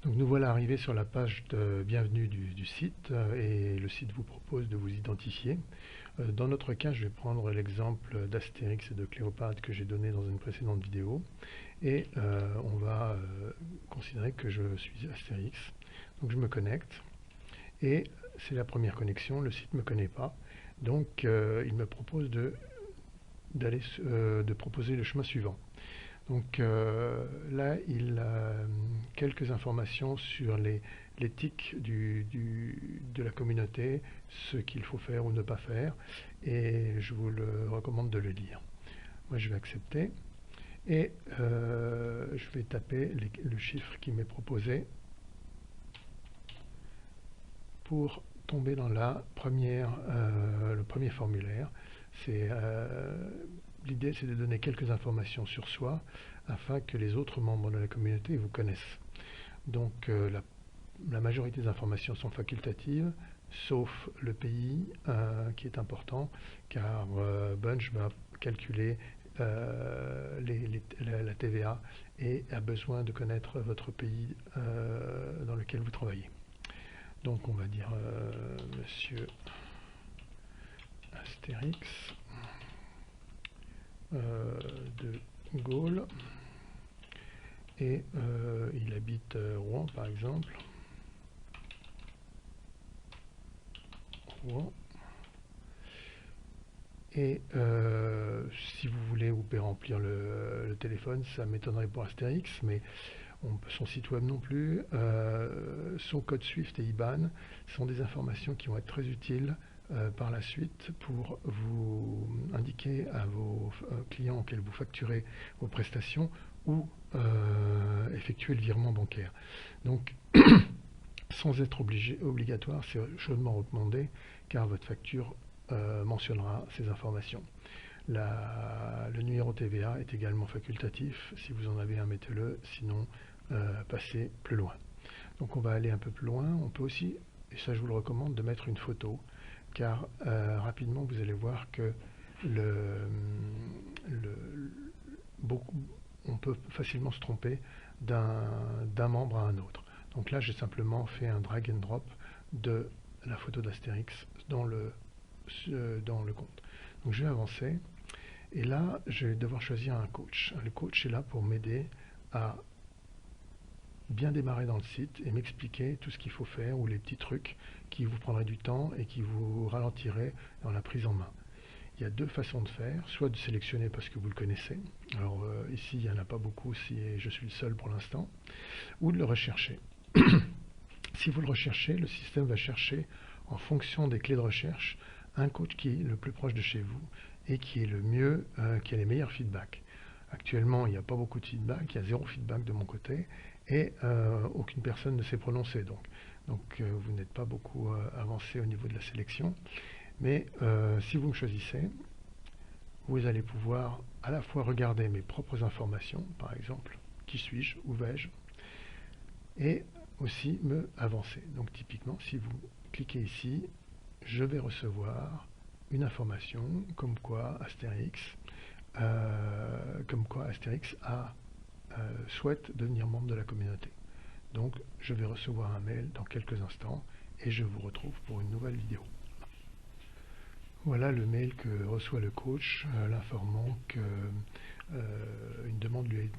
Donc nous voilà arrivés sur la page de bienvenue du site et le site vous propose de vous identifier. Dans notre cas, je vais prendre l'exemple d'Astérix et de Cléopâtre que j'ai donné dans une précédente vidéo et on va considérer que je suis Astérix. Donc je me connecte et c'est la première connexion, le site ne me connaît pas. Donc il me propose de proposer le chemin suivant. Donc là, il a quelques informations sur les tics de la communauté, ce qu'il faut faire ou ne pas faire, et je vous le recommande de le lire. Moi, je vais accepter, et je vais taper le chiffre qui m'est proposé pour tomber dans le premier formulaire. L'idée, c'est de donner quelques informations sur soi afin que les autres membres de la communauté vous connaissent. Donc, la majorité des informations sont facultatives, sauf le pays qui est important, car Bunch va calculer la TVA et a besoin de connaître votre pays dans lequel vous travaillez. Donc, on va dire Monsieur Astérix de Gaulle et il habite Rouen par exemple. Rouen. Et si vous voulez, vous pouvez remplir le téléphone, ça m'étonnerait pour Astérix, mais son site web non plus, son code SWIFT et IBAN sont des informations qui vont être très utiles par la suite pour vous indiquer à vos clients auxquels vous facturez vos prestations ou effectuer le virement bancaire. Donc, sans être obligatoire, c'est chaudement recommandé car votre facture mentionnera ces informations. Le numéro TVA est également facultatif. Si vous en avez un, mettez-le, sinon passez plus loin. Donc on va aller un peu plus loin. On peut aussi, et ça je vous le recommande, de mettre une photo, car rapidement vous allez voir que on peut facilement se tromper d'un membre à un autre. Donc là j'ai simplement fait un drag and drop de la photo d'Astérix dans le compte. Donc je vais avancer et là je vais devoir choisir un coach. Le coach est là pour m'aider à bien démarrer dans le site et m'expliquer tout ce qu'il faut faire ou les petits trucs qui vous prendraient du temps et qui vous ralentiraient dans la prise en main. Il y a deux façons de faire, soit de sélectionner parce que vous le connaissez, alors ici il n'y en a pas beaucoup si je suis le seul pour l'instant, ou de le rechercher. Si vous le recherchez, le système va chercher en fonction des clés de recherche un coach qui est le plus proche de chez vous et qui est le mieux, qui a les meilleurs feedbacks. Actuellement, il n'y a pas beaucoup de feedback, il y a 0 feedback de mon côté et aucune personne ne s'est prononcée. Donc vous n'êtes pas beaucoup avancé au niveau de la sélection. Mais si vous me choisissez, vous allez pouvoir à la fois regarder mes propres informations, par exemple, qui suis-je, où vais-je, et aussi me avancer. Donc typiquement, si vous cliquez ici, je vais recevoir une information comme quoi Astérix souhaite devenir membre de la communauté. Donc je vais recevoir un mail dans quelques instants et je vous retrouve pour une nouvelle vidéo. Voilà le mail que reçoit le coach, l'informant qu'une demande lui a été